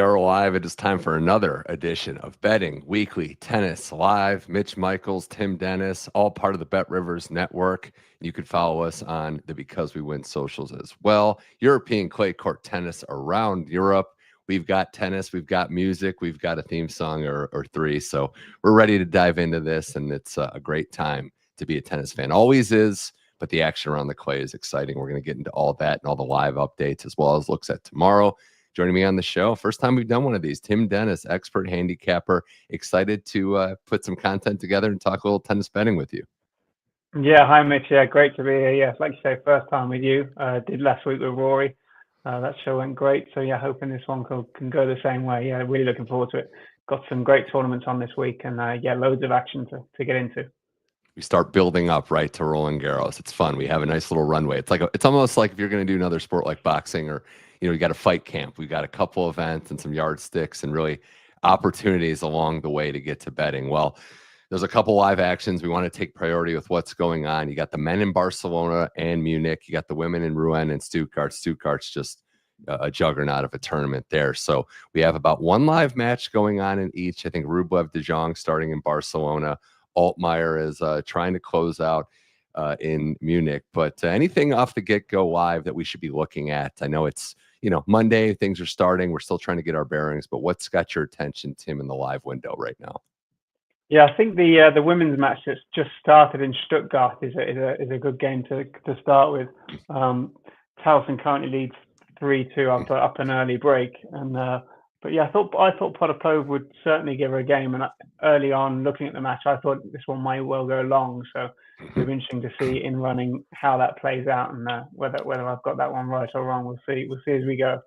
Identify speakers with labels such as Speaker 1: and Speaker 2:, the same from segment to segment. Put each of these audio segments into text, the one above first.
Speaker 1: are live. It is time for another edition of Betting Weekly Tennis Live. Mitch Michals, Tim Dennis, all part of the Bet Rivers Network. You can follow us on the Because We Win socials as well. European clay court tennis around Europe. We've got tennis, we've got music, we've got a theme song or three. So we're ready to dive into this, and it's a great time to be a tennis fan. Always is, but the action around the clay is exciting. We're going to get into all that and all the live updates as well as looks at tomorrow. Joining me on the show, first time we've done one of these, Tim Dennis, expert handicapper, excited to put some content together and talk a little tennis betting with you.
Speaker 2: Yeah, hi Mitch. Yeah, great to be here. Yeah, like you say, first time with you. Did last week with Rory. That show went great. So yeah, hoping this one can go the same way. Yeah, really looking forward to it. Got some great tournaments on this week, and yeah, loads of action to get into.
Speaker 1: We start building up right to Roland Garros. It's fun. We have a nice little runway. It's almost like if you're going to do another sport like boxing, or you got a fight camp. We've got a couple events and some yardsticks and really opportunities along the way to get to betting. Well, there's a couple live actions. We want to take priority with what's going on. You got the men in Barcelona and Munich. You got the women in Rouen and Stuttgart. Stuttgart's just a juggernaut of a tournament there. So we have about one live match going on in each. I think Rublev de Jong starting in Barcelona. Altmaier is trying to close out in Munich. But anything off the get-go live that we should be looking at? I know it's Monday, things are starting. We're still trying to get our bearings, but what's got your attention, Tim, in the live window right now?
Speaker 2: Yeah, I think the women's match that's just started in Stuttgart is a good game to start with. Tauson currently leads 3-2 after an early break, and but yeah, I thought Potapova would certainly give her a game. And early on, looking at the match, I thought this one might well go long. So it'll be interesting to see in running how that plays out, and whether I've got that one right or wrong. We'll see as we go.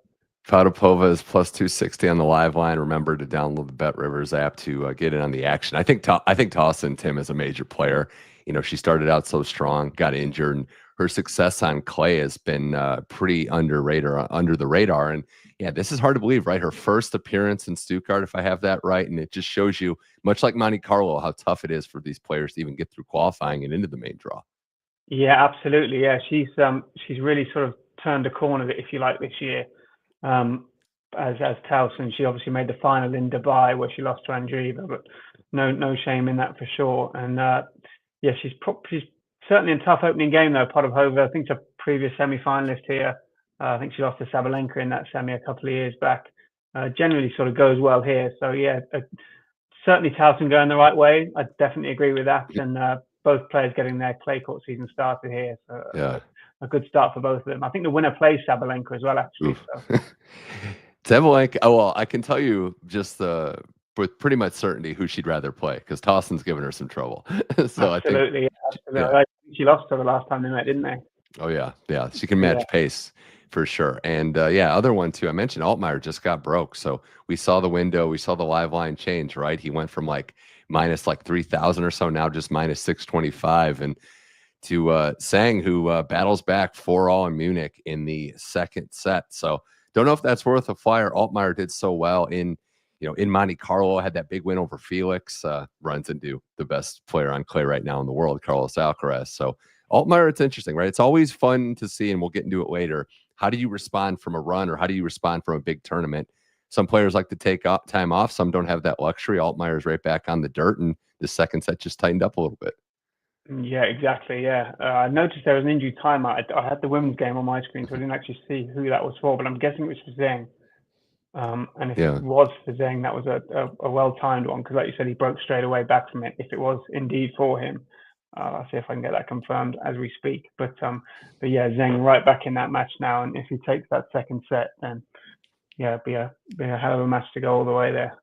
Speaker 1: Potapova is plus 260 on the live line. Remember to download the Bet Rivers app to get in on the action. I think Tauson, Tim, is a major player. She started out so strong, got injured, and her success on clay has been pretty under the radar. And yeah, this is hard to believe, right? Her first appearance in Stuttgart, if I have that right. And it just shows you, much like Monte Carlo, how tough it is for these players to even get through qualifying and into the main draw.
Speaker 2: Yeah, absolutely. Yeah, she's really sort of turned a corner, if you like, this year. As Tauson, she obviously made the final in Dubai where she lost to Andrey, but no shame in that for sure. And yeah, she's certainly in a tough opening game though. Potapova, I think she's a previous semi-finalist here. I think she lost to Sabalenka in that semi a couple of years back. Generally sort of goes well here. So yeah, certainly Tauson going the right way. I definitely agree with that. And both players getting their clay court season started here. So
Speaker 1: yeah.
Speaker 2: A good start for both of them. I think the winner plays Sabalenka as well, actually. So.
Speaker 1: Sabalenka, well, I can tell you just with pretty much certainty who she'd rather play, because Tausson's given her some trouble. So
Speaker 2: absolutely.
Speaker 1: Yeah.
Speaker 2: She lost her the last time they met, didn't they?
Speaker 1: Oh yeah, she can match pace for sure. And yeah, other one too. I mentioned Altmaier just got broke, so we saw the window, we saw the live line change. Right, he went from minus 3,000 or so, now just minus 625, and to Sang, who battles back 4-all in Munich in the second set. So don't know if that's worth a flyer. Altmaier did so well in Monte Carlo, had that big win over Felix, runs into the best player on clay right now in the world, Carlos Alcaraz. So Altmaier, it's interesting, right? It's always fun to see, and we'll get into it later. How do you respond from a run, or how do you respond from a big tournament? Some players like to take time off. Some don't have that luxury. Altmaier's right back on the dirt, and the second set just tightened up a little bit.
Speaker 2: Yeah, exactly. Yeah, I noticed there was an injury timeout. I had the women's game on my screen, so I didn't actually see who that was for, but I'm guessing it was for Zeng. And if it was for Zeng, that was a well-timed one, because like you said, he broke straight away back from it. If it was indeed for him, I'll see if I can get that confirmed as we speak. But yeah, Zeng right back in that match now, and if he takes that second set, then yeah, it'd be a hell of a match to go all the way there.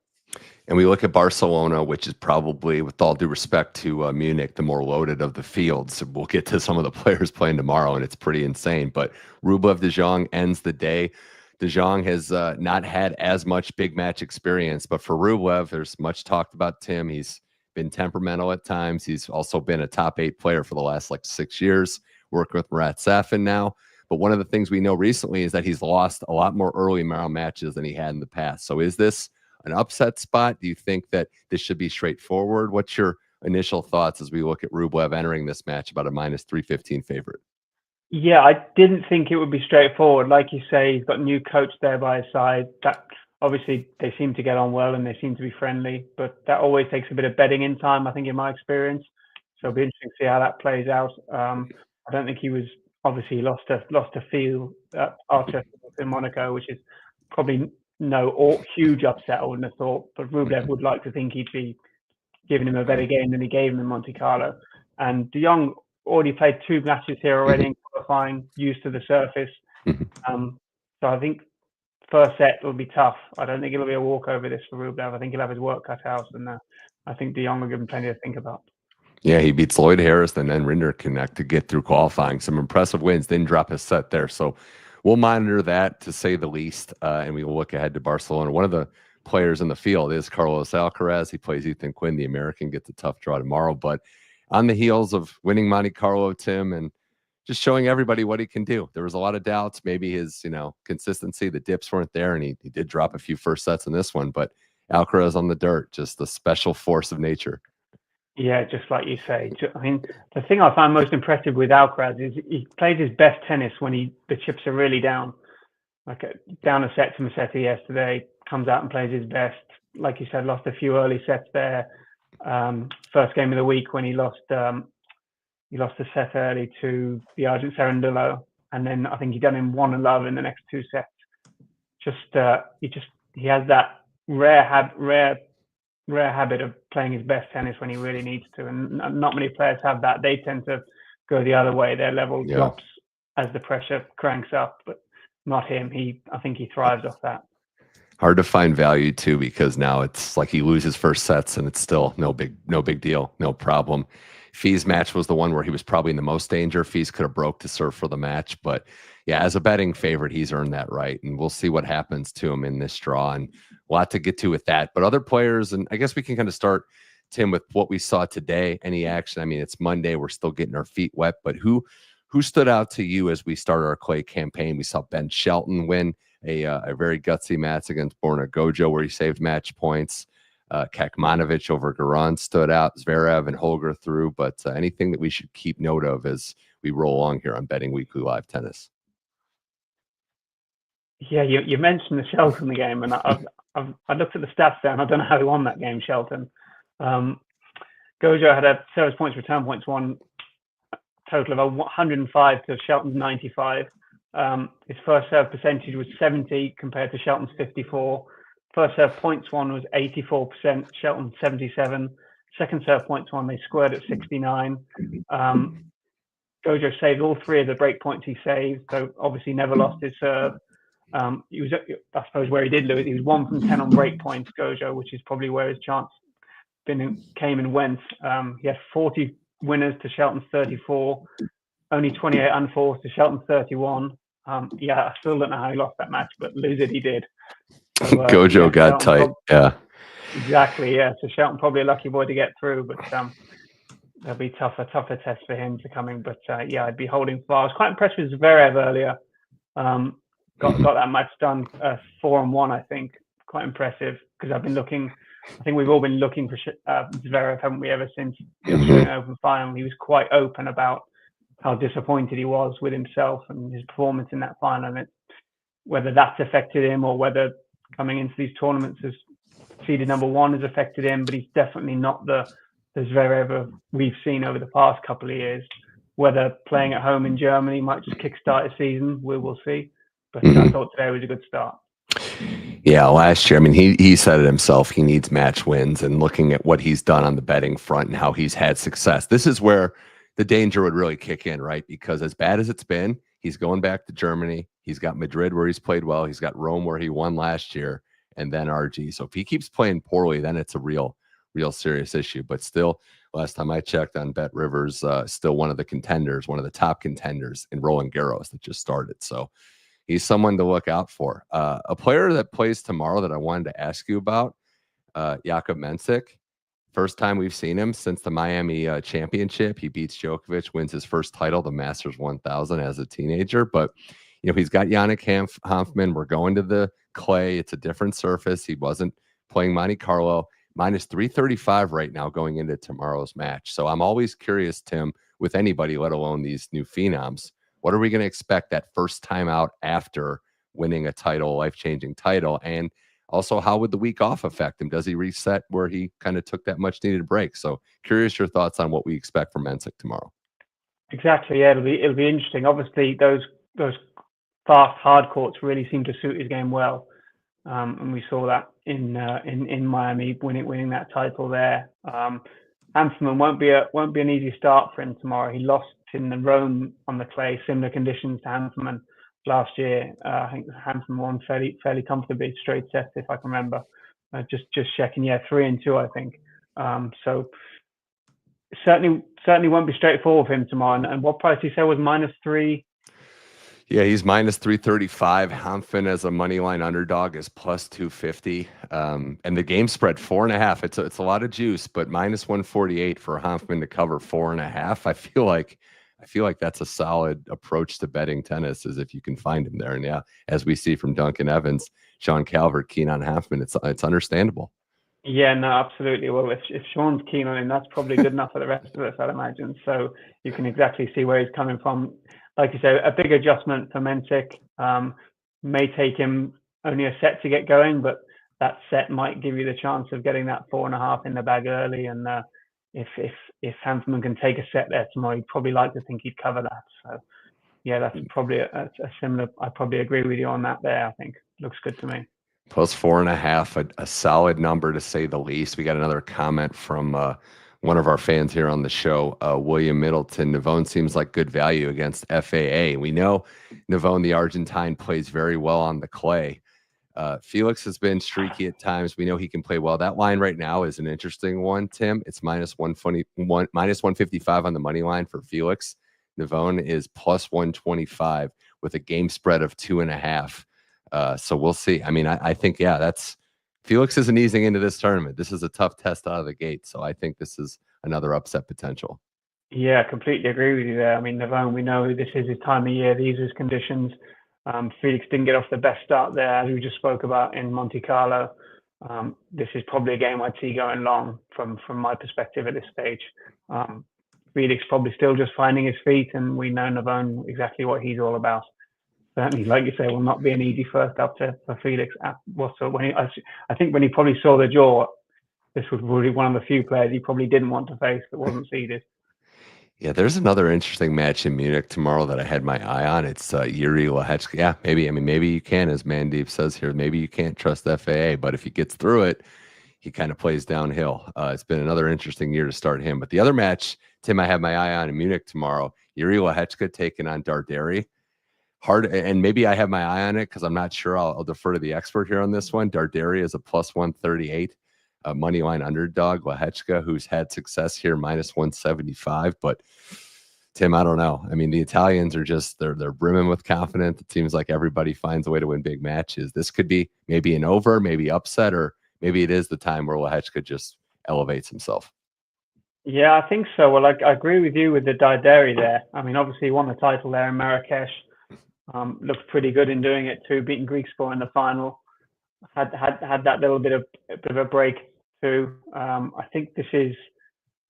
Speaker 1: And we look at Barcelona, which is probably, with all due respect to Munich, the more loaded of the fields. We'll get to some of the players playing tomorrow, and it's pretty insane. But Rublev de Jong ends the day. De Jong has not had as much big match experience, but for Rublev, there's much talked about Tim. He's been temperamental at times. He's also been a top 8 player for the last 6 years, working with Murat Safin now. But one of the things we know recently is that he's lost a lot more early round matches than he had in the past. So is this an upset spot? Do you think that this should be straightforward? What's your initial thoughts as we look at Rublev entering this match about a minus 315 favorite?
Speaker 2: Yeah, I didn't think it would be straightforward. Like you say, he's got a new coach there by his side. That Obviously, they seem to get on well and they seem to be friendly, but that always takes a bit of bedding in time, I think, in my experience. So it'll be interesting to see how that plays out. I don't think he was obviously lost a feel at Archer in Monaco, which is probably no huge upset, I wouldn't have thought. But Rublev would like to think he'd be giving him a better game than he gave him in Monte Carlo. And De Jong already played 2 matches here already in qualifying, used to the surface. So I think first set will be tough. I don't think it'll be a walkover this for Rublev. I think he'll have his work cut out, and I think De Jong will give him plenty to think about.
Speaker 1: Yeah, he beats Lloyd Harris and then Rinderknecht to get through qualifying. Some impressive wins, didn't drop his set there. So we'll monitor that, to say the least, and we will look ahead to Barcelona. One of the players in the field is Carlos Alcaraz. He plays Ethan Quinn, the American, gets a tough draw tomorrow. But on the heels of winning Monte Carlo, Tim, and just showing everybody what he can do. There was a lot of doubts, maybe his, consistency, the dips weren't there, and he did drop a few first sets in this one, but Alcaraz on the dirt, just a special force of nature.
Speaker 2: Yeah, just like you say. I mean, the thing I find most impressive with Alcaraz is he plays his best tennis when the chips are really down. Like down a set to Musetti yesterday, comes out and plays his best. Like you said, lost a few early sets there. First game of the week when he lost a set early to the Argent Cerundolo, and then I think he done him 1-love in the next 2 sets. He has that rare habit of playing his best tennis when he really needs to, and not many players have that. They tend to go the other way. Their level drops as the pressure cranks up, but not him. I think he thrives off that.
Speaker 1: Hard to find value too, because now it's like he loses first sets and it's still no big deal, no problem. Fee's match was the one where he was probably in the most danger. Fee's could have broke to serve for the match, but yeah, as a betting favorite, he's earned that right, and we'll see what happens to him in this draw, and a lot to get to with that. But other players, and I guess we can kind of start, Tim, with what we saw today. Any action? I mean, it's Monday, we're still getting our feet wet, but who stood out to you as we start our clay campaign? We saw Ben Shelton win a very gutsy match against Borna Gojo, where he saved match points. Kakmanovic over Garan stood out. Zverev and Holger through. But anything that we should keep note of as we roll along here on Betting Weekly Live Tennis?
Speaker 2: Yeah, you mentioned the Shelton game, and I looked at the stats there, and I don't know how he won that game, Shelton. Gojo had a service points, return points, won total of 105 to Shelton's 95. His first serve percentage was 70 compared to Shelton's 54. First serve points won was 84%, Shelton 77. Second serve points won, they squared at 69. Gojo saved all 3 of the break points he saved, so obviously never lost his serve. He was, I suppose, where he did lose. He was 1 from 10 on break points, Gojo, which is probably where his chance came and went. He had 40 winners to Shelton's 34, only 28 unforced to Shelton's 31. I still don't know how he lost that match, but lose it he did. So,
Speaker 1: Gojo got tight.
Speaker 2: Exactly. Yeah. So Shelton probably a lucky boy to get through, but there'll be tougher test for him to coming. But I'd be holding far. I was quite impressed with Zverev earlier. Got that match done 4-1, I think. Quite impressive, because I've been looking. I think we've all been looking for Zverev, haven't we, ever since the Australian Open final? He was quite open about how disappointed he was with himself and his performance in that final. And whether that's affected him, or whether coming into these tournaments as seeded number 1 has affected him, but he's definitely not the Zverev we've seen over the past couple of years. Whether playing at home in Germany might just kickstart his season, we will see. But I thought today was a good start.
Speaker 1: Yeah, last year, I mean, he said it himself. He needs match wins, and looking at what he's done on the betting front and how he's had success, this is where the danger would really kick in, right? Because as bad as it's been, he's going back to Germany. He's got Madrid, where he's played well. He's got Rome, where he won last year, and then RG. So if he keeps playing poorly, then it's a real serious issue. But still, last time I checked on Bet Rivers, still one of the contenders, one of the top contenders in Roland Garros that just started. So he's someone to look out for. A player that plays tomorrow that I wanted to ask you about, Jakub Mensik. First time we've seen him since the Miami championship. He beats Djokovic, wins his first title, the Masters 1000, as a teenager. But, he's got Yannick Hanfmann. We're going to the clay. It's a different surface. He wasn't playing Monte Carlo. Minus 335 right now going into tomorrow's match. So I'm always curious, Tim, with anybody, let alone these new phenoms, what are we going to expect that first time out after winning a title, life-changing title? And also how would the week off affect him? Does he reset where he kind of took that much needed break? So curious your thoughts on what we expect from Mensik tomorrow.
Speaker 2: Exactly. Yeah, it'll be interesting. Obviously, those fast hard courts really seem to suit his game well, and we saw that in Miami, winning that title there. Hanfmann won't be an easy start for him tomorrow. He lost in the Rome on the clay, similar conditions to Hanfmann last year. I think Hanfmann won fairly comfortably, straight sets if I can remember. Just checking, yeah, 3-2 I think. So certainly won't be straightforward for him tomorrow. And what price you say was -3?
Speaker 1: Yeah, he's -335. Hanfmann as a money line underdog is +250. And the game spread 4.5. It's a lot of juice, but -148 for Hanfmann to cover 4.5. I feel like that's a solid approach to betting tennis, is if you can find him there. And yeah, as we see from Duncan Evans, Sean Calvert keen on Hanfmann, it's understandable.
Speaker 2: Yeah, no, absolutely. Well, if Sean's keen on him, that's probably good enough for the rest of us, I'd imagine. So you can exactly see where he's coming from. Like you say, a big adjustment for Mensik. May take him only a set to get going, but that set might give you the chance of getting that 4.5 in the bag early. And if Hanfmann can take a set there tomorrow, you'd probably like to think he'd cover that. So yeah, that's probably a similar. I probably agree with you on that there. I think looks good to me.
Speaker 1: +4.5, a solid number to say the least. We got another comment from one of our fans here on the show, William Middleton. Navone seems like good value against FAA. We know Navone, the Argentine, plays very well on the clay. Felix has been streaky at times. We know he can play well. That line right now is an interesting one, Tim. It's -155 on the money line for Felix. Navone is +125 with a game spread of 2.5. So we'll see. I mean, I think, yeah, that's Felix isn't easing into this tournament. This is a tough test out of the gate. So I think this is another upset potential.
Speaker 2: Yeah, completely agree with you there. I mean, Navone, we know this is his time of year. These are his conditions. Felix didn't get off the best start there, as we just spoke about in Monte Carlo. This is probably a game I'd see going long from my perspective at this stage. Felix probably still just finding his feet, and we know Navone exactly what he's all about. Certainly, like you say, will not be an easy first up for Felix. I think when he probably saw the draw, this was really one of the few players he probably didn't want to face that wasn't seeded.
Speaker 1: Yeah, there's another interesting match in Munich tomorrow that I had my eye on. It's Jiri Lehecka. Yeah, maybe. I mean, maybe you can, as Mandeep says here, maybe you can't trust FAA, but if he gets through it, he kind of plays downhill. It's been another interesting year to start him. But the other match, Tim, I have my eye on in Munich tomorrow, Jiri Lehecka taking on Darderi. Hard, and maybe I have my eye on it because I'm not sure. I'll defer to the expert here on this one. Darderi is a +138 money line underdog. Lehecka, who's had success here, -175. But Tim, I don't know. I mean, the Italians are just they're brimming with confidence. It seems like everybody finds a way to win big matches. This could be maybe an over, maybe upset, or maybe it is the time where Lehecka just elevates himself.
Speaker 2: Yeah, I think so. Well, I agree with you with the Darderi there. I mean, obviously he won the title there in Marrakesh. Looked pretty good in doing it too, beating Griekspoor in the final. Had that little bit of a break too. I think this is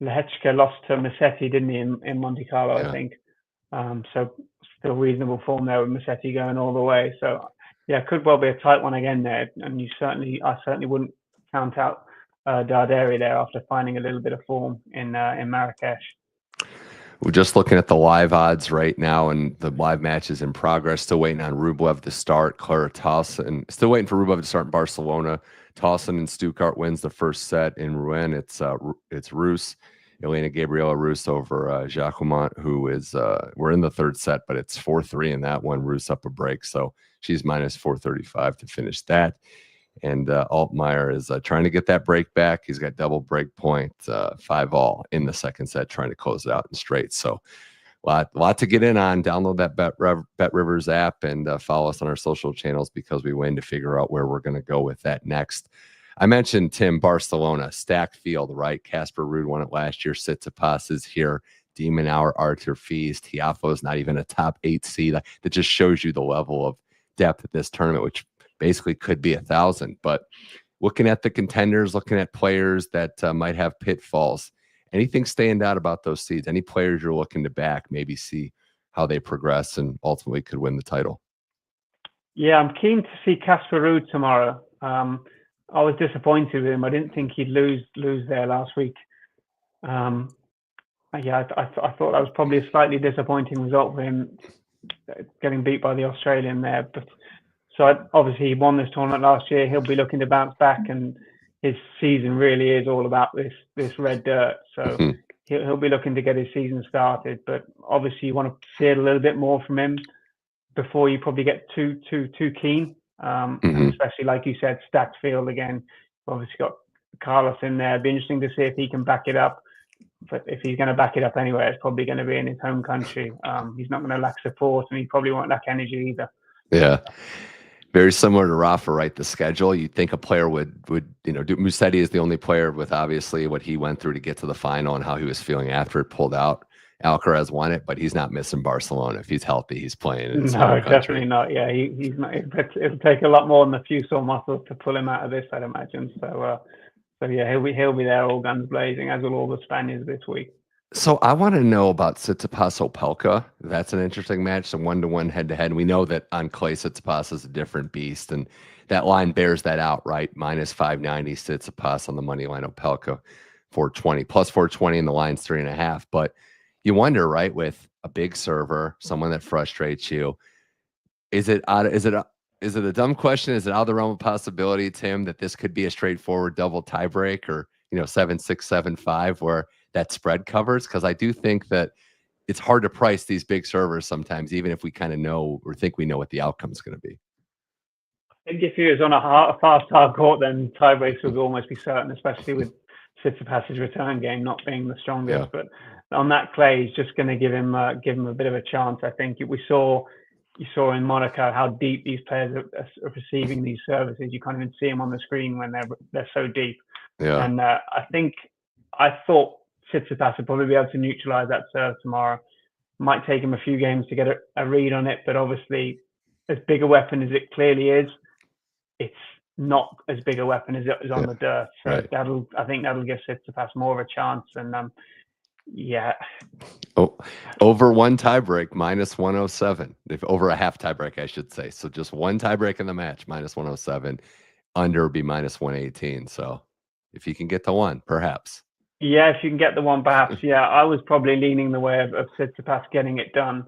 Speaker 2: Lehecka lost to Musetti, didn't he, in Monte Carlo? Yeah. I think. So still reasonable form there with Musetti going all the way. So yeah, could well be a tight one again there. And I certainly wouldn't count out Darderi there after finding a little bit of form in Marrakesh.
Speaker 1: We're just looking at the live odds right now, and the live match is in progress. Still waiting on Rublev to start. Clara Tauson. Still waiting for Rublev to start in Barcelona. Tauson in Stuttgart wins the first set. In Rouen, it's Rus. Elena Gabriela Rus over Jakub, who is we're in the third set, but it's 4-3 in that one. Rus up a break, so she's -435 to finish that. And Altmaier is trying to get that break back. He's got double break point, 5-all in the second set, trying to close it out in straight. So a lot to get in on. Download that Bet Rivers app and follow us on our social channels because we win to figure out where we're going to go with that next. I mentioned, Tim, Barcelona, stacked field, right? Casper Ruud won it last year. Tsitsipas is here. Demon Hour, Arthur Feast. Tiafoe is not even a top 8 seed. That just shows you the level of depth at this tournament, which basically could be 1,000. But looking at the contenders, looking at players that might have pitfalls, anything stand out about those seeds? Any players you're looking to back, maybe see how they progress and ultimately could win the title?
Speaker 2: Yeah, I'm keen to see Casper Ruud tomorrow. I was disappointed with him. I didn't think he'd lose there last week. Yeah, I thought that was probably a slightly disappointing result for him, getting beat by the Australian there. But obviously he won this tournament last year. He'll be looking to bounce back, and his season really is all about this red dirt. So he'll be looking to get his season started. But obviously you want to see it a little bit more from him before you probably get too keen. Especially like you said, stacked field again. Obviously got Carlos in there. It'd be interesting to see if he can back it up. But if he's going to back it up anywhere, it's probably going to be in his home country. He's not going to lack support, and he probably won't lack energy either.
Speaker 1: Yeah. Very similar to Rafa, right? The schedule. You'd think a player would Musetti is the only player with obviously what he went through to get to the final and how he was feeling after it pulled out. Alcaraz won it, but he's not missing Barcelona. If he's healthy, he's playing in his home country.
Speaker 2: Definitely not. Yeah, he's not. It'll take a lot more than a few sore muscles to pull him out of this, I'd imagine. So yeah, he'll be there, all guns blazing, as will all the Spaniards this week.
Speaker 1: So I want to know about Tsitsipas Opelka. That's an interesting match, some 1-to-1 head-to-head. We know that on clay, Tsitsipas is a different beast, and that line bears that out, right? Minus 590 Tsitsipas on the money line, Opelka 420, plus 420, and the line's 3.5. But you wonder, right, with a big server, someone that frustrates you, is it a dumb question? Is it out of the realm of possibility, Tim, that this could be a straightforward double tiebreak, or 7-6, 7-5, where that spread covers? Because I do think that it's hard to price these big servers sometimes, even if we kind of know or think we know what the outcome is going to be.
Speaker 2: I think if he was on a fast hard court, then tiebreaks would almost be certain, especially with Tsitsipas's return game not being the strongest. Yeah. But on that clay, he's just going to give him a bit of a chance. I think you saw in Monaco how deep these players are receiving these services. You can't even see them on the screen when they're so deep.
Speaker 1: Yeah.
Speaker 2: And I thought Tsitsipas would probably be able to neutralize that serve tomorrow. Might take him a few games to get a read on it, but obviously, as big a weapon as it clearly is, it's not as big a weapon as it is on the dirt. So right. I think that'll give Tsitsipas more of a chance. And yeah.
Speaker 1: Oh, over one tiebreak, minus 107. If over a half tiebreak, I should say. So just one tiebreak in the match, minus 107. Under would be minus 118. So if you can get to one, perhaps.
Speaker 2: Yeah, if you can get the one, perhaps. Yeah, I was probably leaning the way of Tsitsipas getting it done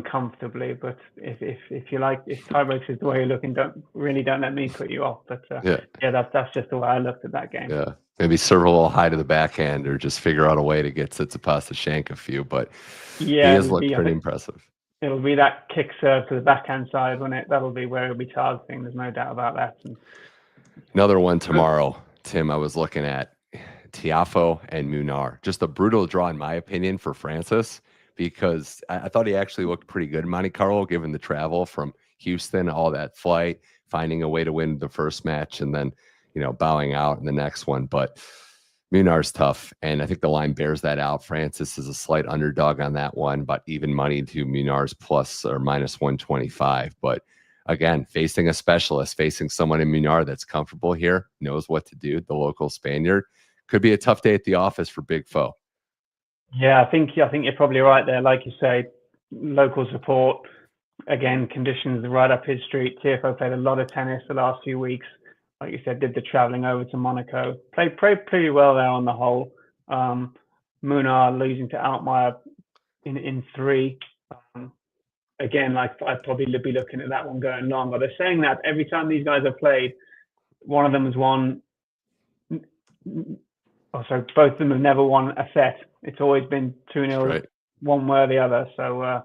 Speaker 2: comfortably. But if you like, if tiebreaks is the way you're looking, don't let me put you off. But that's just the way I looked at that game.
Speaker 1: Yeah, maybe serve a little high to the backhand, or just figure out a way to get Tsitsipas to shank a few. But he has looked pretty impressive.
Speaker 2: It'll be that kick serve to the backhand side, won't it? That'll be where it'll be targeting. There's no doubt about that.
Speaker 1: Another one tomorrow, Tim. I was looking at Tiafoe and Munar. Just a brutal draw, in my opinion, for Francis, because I thought he actually looked pretty good in Monte Carlo, given the travel from Houston, all that flight, finding a way to win the first match, and then, bowing out in the next one. But Munar's tough, and I think the line bears that out. Francis is a slight underdog on that one, but even money to Munar's plus or minus 125. But again, facing a specialist, facing someone in Munar that's comfortable here, knows what to do, the local Spaniard. Could be a tough day at the office for Big Foe.
Speaker 2: Yeah, I think you're probably right there. Like you say, local support. Again, conditions right up his street. Tiafoe played a lot of tennis the last few weeks. Like you said, did the traveling over to Monaco. Played pretty well there on the whole. Munar losing to Altmaier in 3. Again, like I'd probably be looking at that one going long. But they're saying that every time these guys have played, one of them has won. So both of them have never won a set. It's always been 2-0, right, one way or the other. So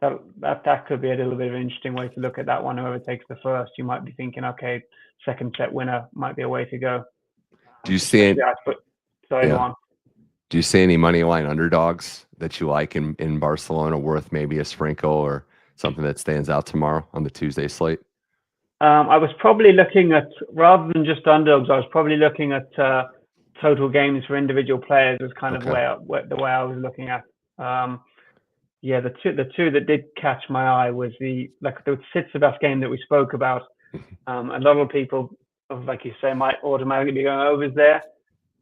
Speaker 2: that could be a little bit of an interesting way to look at that one. Whoever takes the first, you might be thinking, okay, second set winner might be a way to go.
Speaker 1: Do you see any?
Speaker 2: Go on.
Speaker 1: Do you see any money line underdogs that you like in Barcelona worth maybe a sprinkle, or something that stands out tomorrow on the Tuesday slate?
Speaker 2: I was probably looking at, rather than just underdogs, I was probably looking at total games for individual players was kind of the way I was looking at. The two that did catch my eye was the Tsitsipas game that we spoke about. A lot of people, like you say, might automatically be going overs there,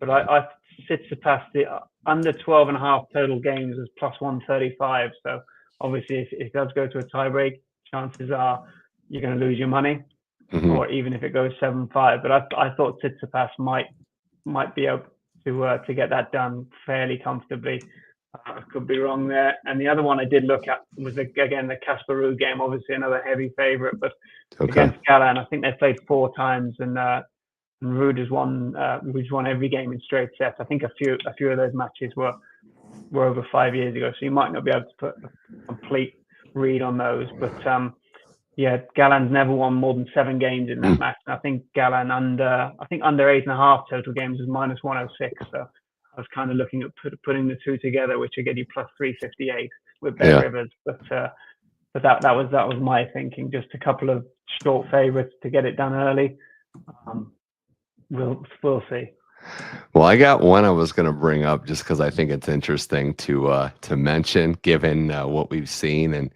Speaker 2: but I Tsitsipas, the under 12.5 total games was plus 135. So obviously, if it does go to a tiebreak, chances are you're going to lose your money. or even if it goes 7-5. But I thought Tsitsipas might be able to get that done fairly comfortably. I could be wrong there. And the other one I did look at was again the Casper Ruud game, obviously another heavy favourite, but against Galan, I think they played 4 times, and Ruud has won every game in straight sets. I think a few of those matches were over 5 years ago, so you might not be able to put a complete read on those. But yeah, Galan's never won more than 7 games in that match. And I think Galan under 8.5 total games is -106. So I was kind of looking at putting the two together, which would get you plus 358 with Ben Rivers. But that was my thinking. Just a couple of short favourites to get it done early. We'll see.
Speaker 1: Well, I got one I was going to bring up just because I think it's interesting to mention, given what we've seen, and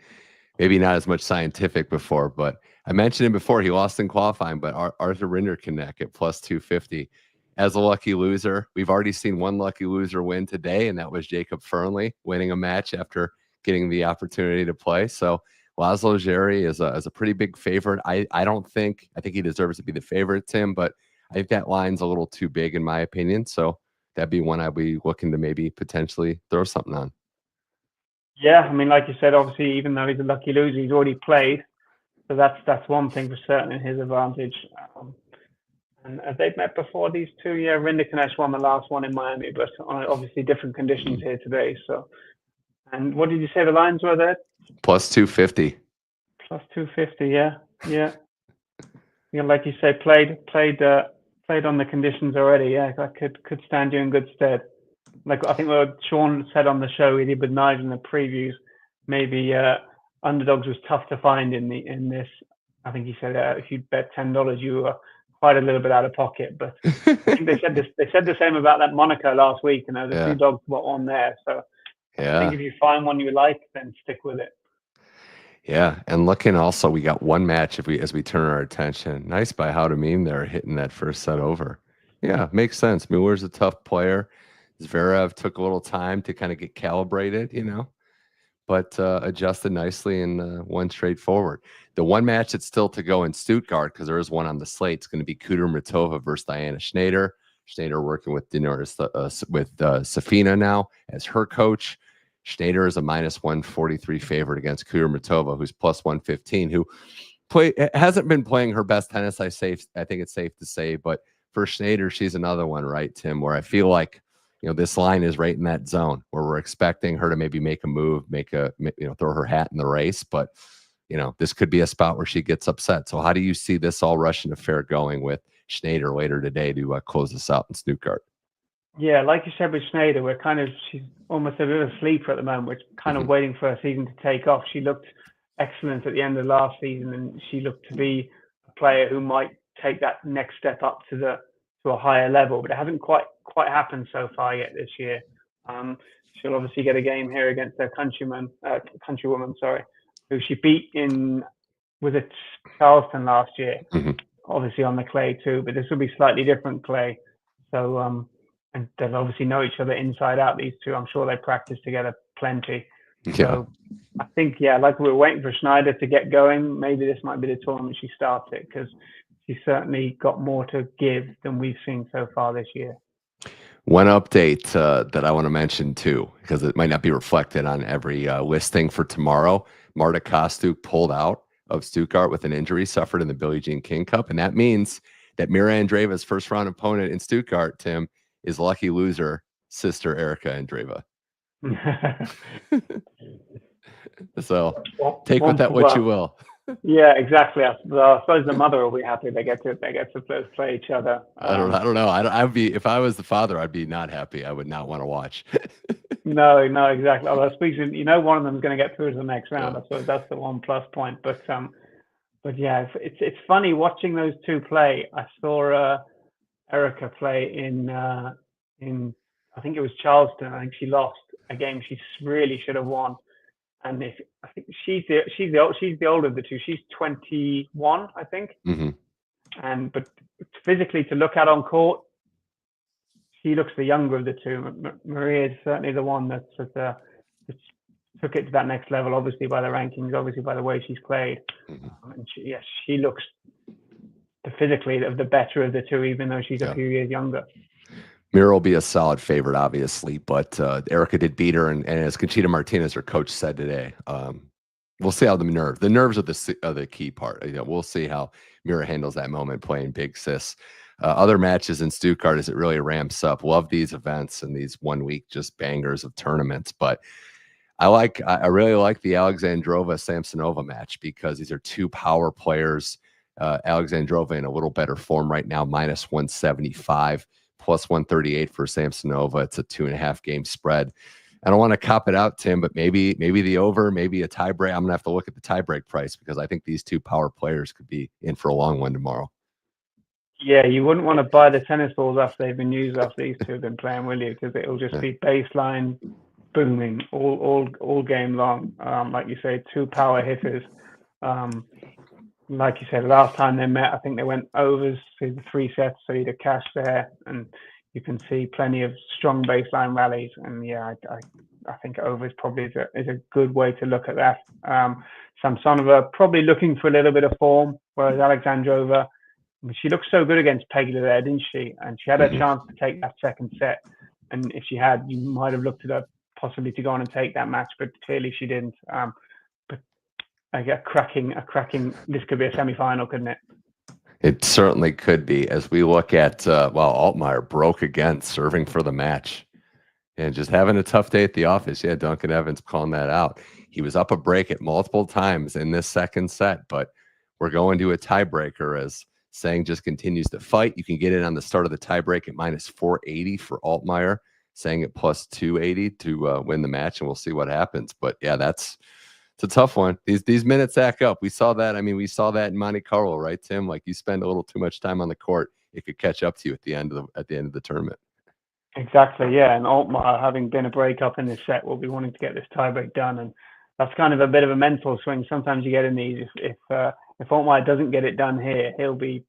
Speaker 1: maybe not as much scientific before. But I mentioned him before. He lost in qualifying, but Arthur Rinderknecht at plus 250 as a lucky loser. We've already seen one lucky loser win today, and that was Jacob Fernley winning a match after getting the opportunity to play. So Laszlo Jiri is a pretty big favorite. I think he deserves to be the favorite, Tim, but I think that line's a little too big in my opinion. So that'd be one I'd be looking to maybe potentially throw something on.
Speaker 2: Yeah, I mean, like you said, obviously, even though he's a lucky loser, he's already played. So that's one thing for certain in his advantage. And they've met before, these two. Yeah, Rinderknecht won the last one in Miami, but on obviously different conditions here today. So, and what did you say the lines were there?
Speaker 1: Plus 250.
Speaker 2: Plus 250, yeah. Yeah, like you say, played on the conditions already. Yeah, that could stand you in good stead. Like I think what Sean said on the show he did with Nigel in the previews, maybe underdogs was tough to find in this. I think he said if you bet $10, you were quite a little bit out of pocket. But I think they said the same about that Monaco last week, and there was a few dogs were on there. So I think if you find one you like, then stick with it.
Speaker 1: Yeah, and looking also, we got one match as we turn our attention. Nice by How to Meme there, hitting that first set over. Yeah, makes sense. Mueller's a tough player. Zverev took a little time to kind of get calibrated, but adjusted nicely and won straightforward. The one match that's still to go in Stuttgart, because there is one on the slate, it's going to be Kudermetova versus Diana Schneider. Schneider working with Safina now as her coach. Schneider is a -143 favorite against Kudermetova, who's plus 115, who hasn't been playing her best tennis. I think it's safe to say, but for Schneider, she's another one, right, Tim, where I feel like this line is right in that zone where we're expecting her to maybe make a move, throw her hat in the race, but this could be a spot where she gets upset. So how do you see this all Russian affair going with Schneider later today to close this out in Stuttgart?
Speaker 2: Yeah, like you said with Schneider, she's almost a bit of a sleeper at the moment. We're kind of waiting for her season to take off. She looked excellent at the end of last season, and she looked to be a player who might take that next step up to a higher level, but it hasn't quite happened so far yet this year. She'll obviously get a game here against her countrywoman, who she beat was it Charleston last year, obviously on the clay too, but this will be slightly different clay. So and they'll obviously know each other inside out, these two. I'm sure they practice together plenty. Yeah. So I think, like we're waiting for Schneider to get going. Maybe this might be the tournament she starts it, because she's certainly got more to give than we've seen so far this year.
Speaker 1: One update that I want to mention too, because it might not be reflected on every listing for tomorrow. Marta Kostyuk pulled out of Stuttgart with an injury suffered in the Billie Jean King Cup, and that means that Mira Andreeva's first round opponent in Stuttgart, Tim, is lucky loser sister Erica Andreeva. So take with that what you will.
Speaker 2: Yeah, exactly. I suppose the mother will be happy they get to play each other.
Speaker 1: I don't know. I'd be, if I was the father, I'd be not happy. I would not want to watch.
Speaker 2: No, exactly. Although speaking, one of them is going to get through to the next round. I suppose that's the one plus point. But yeah, it's funny watching those two play. I saw Erica play in I think it was Charleston. I think she lost a game she really should have won. And I think she's the older of the two. She's 21, I think. But physically, to look at on court, she looks the younger of the two. Maria is certainly the one that took it to that next level. Obviously by the rankings, obviously by the way she's played. And she looks physically of the better of the two, even though she's a few years younger.
Speaker 1: Mira will be a solid favorite, obviously, but Erica did beat her, and as Conchita Martinez, her coach, said today, we'll see how the nerves are the key part. We'll see how Mira handles that moment playing big sis. Other matches in Stuttgart as it really ramps up. Love these events and these 1 week just bangers of tournaments, but I really like the Alexandrova Samsonova match because these are two power players. Alexandrova in a little better form right now, -175, +138 for Samsonova. It's a 2.5 game spread. I don't want to cop it out, Tim, but maybe the over, maybe a tiebreak. I'm gonna have to look at the tiebreak price because I think these two power players could be in for a long one tomorrow.
Speaker 2: Yeah, you wouldn't want to buy the tennis balls after they've been used after these two have been playing, will you? Because it'll just be baseline booming all game long. Like you say, two power hitters. Like you said, last time they met, I think they went overs through the 3 sets, so you'd have cash there, and you can see plenty of strong baseline rallies. And yeah, I think overs probably is a good way to look at that. Samsonova probably looking for a little bit of form, whereas Alexandrova, she looked so good against Pegula there, didn't she? And she had a chance to take that second set. And if she had, you might have looked at her possibly to go on and take that match, but clearly she didn't. But a cracking. This could be a semi-final, couldn't it?
Speaker 1: It certainly could be. As we look at, Altmaier broke again, serving for the match, and just having a tough day at the office. Yeah, Duncan Evans calling that out. He was up a break at multiple times in this second set, but we're going to a tiebreaker as Sang just continues to fight. You can get it on the start of the tiebreak at -480 for Altmaier, Sang at +280 to win the match, and we'll see what happens. But yeah, it's a tough one. These minutes add up. We saw that. I mean, we saw that in Monte Carlo, right, Tim? Like you spend a little too much time on the court, it could catch up to you at the end of the tournament.
Speaker 2: Exactly, yeah. And Altmaier, having been a breakup in this set, will be wanting to get this tiebreak done, and that's kind of a bit of a mental swing. Sometimes you get in these. If Altmaier doesn't get it done here, he'll be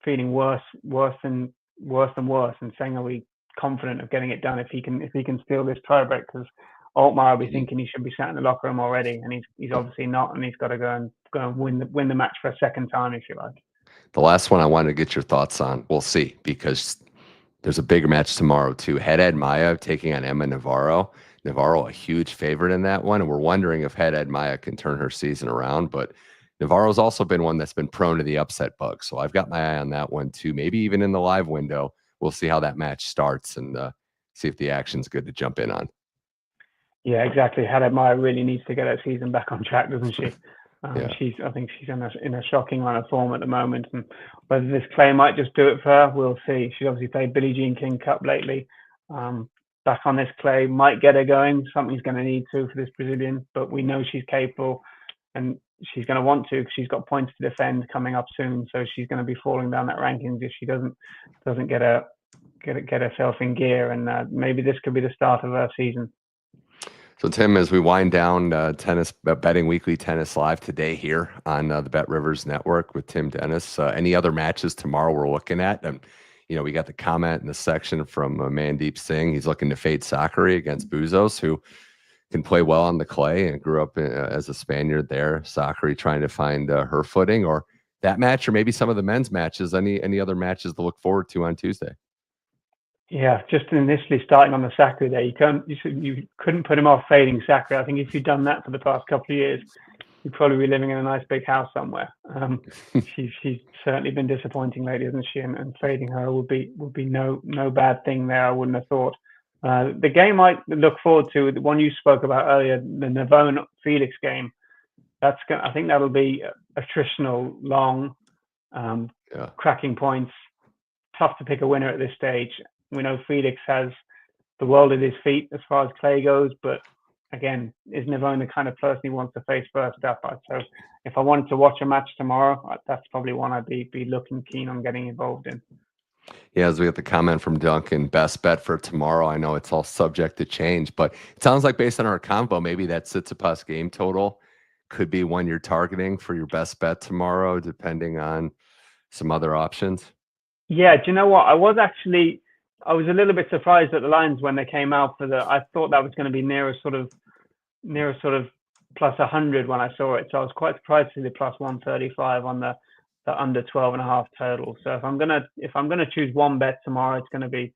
Speaker 2: feeling worse, and Sang will be confident of getting it done if he can steal this tiebreak, because Altmaier will be thinking he should be sat in the locker room already, and he's obviously not, and he's got to go and win the match for a second time, if you like.
Speaker 1: The last one I wanted to get your thoughts on. We'll see, because there's a bigger match tomorrow too. Haddad Maia taking on Emma Navarro. Navarro a huge favorite in that one, and we're wondering if Haddad Maia can turn her season around. But Navarro's also been one that's been prone to the upset bug, so I've got my eye on that one too. Maybe even in the live window, we'll see how that match starts and see if the action's good to jump in on.
Speaker 2: Yeah, exactly. Haddad Maia really needs to get her season back on track, doesn't she? I think she's in a shocking run of form at the moment, and whether this clay might just do it for her, we'll see. She's obviously played Billie Jean King Cup lately. Back on this clay might get her going. Something's going to need to for this Brazilian, but we know she's capable, and she's going to want to because she's got points to defend coming up soon. So she's going to be falling down that rankings if she doesn't get herself in gear, and maybe this could be the start of her season.
Speaker 1: So, Tim, as we wind down tennis, Betting Weekly Tennis Live today here on the Bet Rivers Network with Tim Dennis, any other matches tomorrow we're looking at? And, we got the comment in the section from Mandeep Singh. He's looking to fade Sakari against Buzos, who can play well on the clay and grew up as a Spaniard there. Sakari trying to find her footing, or that match, or maybe some of the men's matches. Any other matches to look forward to on Tuesday?
Speaker 2: Yeah, just initially starting on the Sakari there, you couldn't put him off fading Sakari. I think if you'd done that for the past couple of years, you'd probably be living in a nice big house somewhere. She's certainly been disappointing lately, hasn't she? And fading her would be no bad thing there. I wouldn't have thought. The game I look forward to, the one you spoke about earlier, the Navone Felix game. I think that'll be attritional, long, cracking points. Tough to pick a winner at this stage. We know Felix has the world at his feet as far as clay goes, but again, is Navone the kind of person he wants to face first up? So if I wanted to watch a match tomorrow, that's probably one I'd be looking keen on getting involved in.
Speaker 1: Yeah, as we get the comment from Duncan, best bet for tomorrow. I know it's all subject to change, but it sounds like based on our combo, maybe that Tsitsipas game total could be one you're targeting for your best bet tomorrow, depending on some other options.
Speaker 2: Yeah, do you know what? I was a little bit surprised at the lines when they came out I thought that was going to be nearer sort of plus 100 when I saw it. So I was quite surprised to see the plus 135 on the the under 12.5 total. So if I'm gonna choose one bet tomorrow, it's gonna be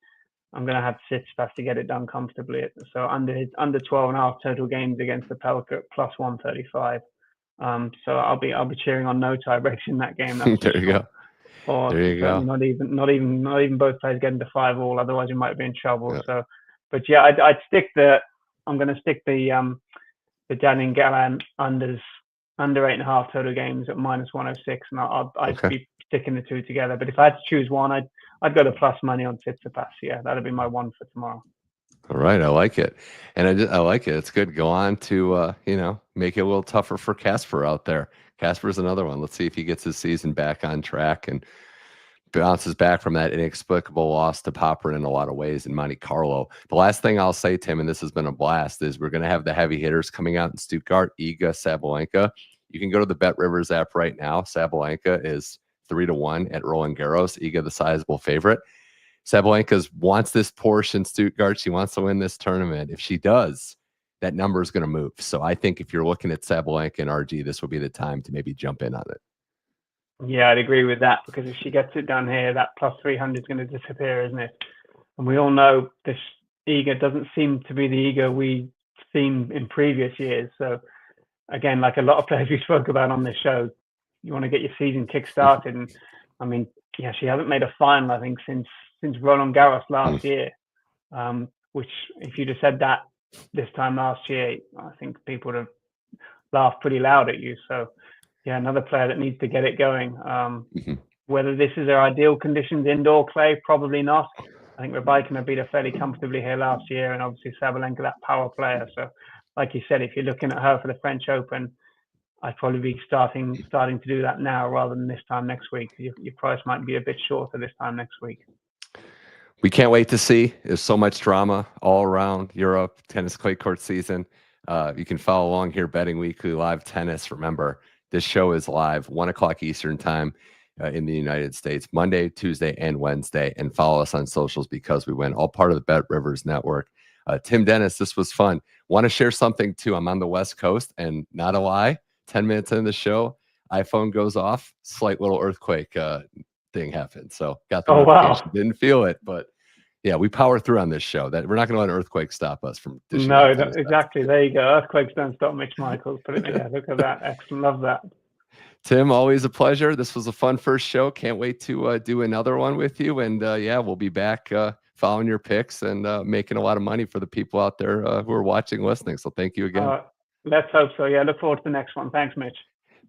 Speaker 2: I'm gonna have Tsitsipas to get it done comfortably. So under 12.5 total games against the Opelka plus 135. So I'll be cheering on no tiebreaks in that game. That's
Speaker 1: There you go.
Speaker 2: Or
Speaker 1: there you go.
Speaker 2: Not even both players getting to 5-all. Otherwise, you might be in trouble.
Speaker 1: Yeah.
Speaker 2: So, but yeah, I'm going to stick the Daniel Galán under 8.5 total games at -106, and I'd be sticking the two together. But if I had to choose one, I'd go to plus money on Tsitsipas. Yeah, that'd be my one for tomorrow.
Speaker 1: All right, I like it, and I like it. It's good. Go on to make it a little tougher for Casper out there. Casper's another one. Let's see if he gets his season back on track and bounces back from that inexplicable loss to Popper in a lot of ways in Monte Carlo. The last thing I'll say, Tim, and this has been a blast, is we're going to have the heavy hitters coming out in Stuttgart. Iga, Sabalenka. You can go to the Bet Rivers app right now. Sabalenka is 3-1 at Roland Garros. Iga, the sizable favorite. Sabalenka wants this Porsche in Stuttgart. She wants to win this tournament. If she does, that number is going to move. So I think if you're looking at Sabalenka and RG, this will be the time to maybe jump in on it.
Speaker 2: Yeah, I'd agree with that, because if she gets it done here, that plus 300 is going to disappear, isn't it? And we all know this Iga doesn't seem to be the Iga we've seen in previous years. So again, like a lot of players we spoke about on this show, you want to get your season kick-started. And I mean, yeah, she hasn't made a final, I think, since Roland Garros last year, which if you'd have said that this time last year, I think people would have laughed pretty loud at you. So yeah, another player that needs to get it going. Whether this is her ideal conditions, indoor clay, probably not. I think Rybakina beat her fairly comfortably here last year, and obviously Sabalenka, that power player. So like you said, if you're looking at her for the French Open, I'd probably be starting to do that now rather than this time next week. Your price might be a bit shorter this time next week.
Speaker 1: We can't wait to see. There's so much drama all around Europe, tennis clay court season. You can follow along here, Betting Weekly Live Tennis. Remember, this show is live, 1 o'clock Eastern time in the United States, Monday, Tuesday, and Wednesday. And follow us on socials because we win, all part of the Bet Rivers Network. Tim Dennis, this was fun. Want to share something too? I'm on the West Coast, and not a lie, 10 minutes into the show, iPhone goes off, slight little earthquake thing happened. So got the notification. Wow. Didn't feel it, but yeah, we power through on this show. That we're not going to let an earthquake stop us from.
Speaker 2: No, exactly. There you go. Earthquakes don't stop Mitch Michals. But yeah, look at that. Excellent. Love that.
Speaker 1: Tim, always a pleasure. This was a fun first show. Can't wait to do another one with you. And yeah, we'll be back following your picks and making a lot of money for the people out there who are watching, listening. So thank you again.
Speaker 2: Let's hope so. Yeah, look forward to the next one. Thanks, Mitch.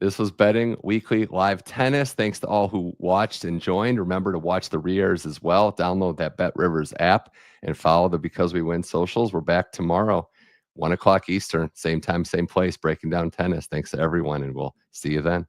Speaker 1: This was Betting Weekly Live Tennis. Thanks to all who watched and joined. Remember to watch the re-airs as well. Download that Bet Rivers app and follow the Because We Win socials. We're back tomorrow, 1 o'clock Eastern, same time, same place, breaking down tennis. Thanks to everyone, and we'll see you then.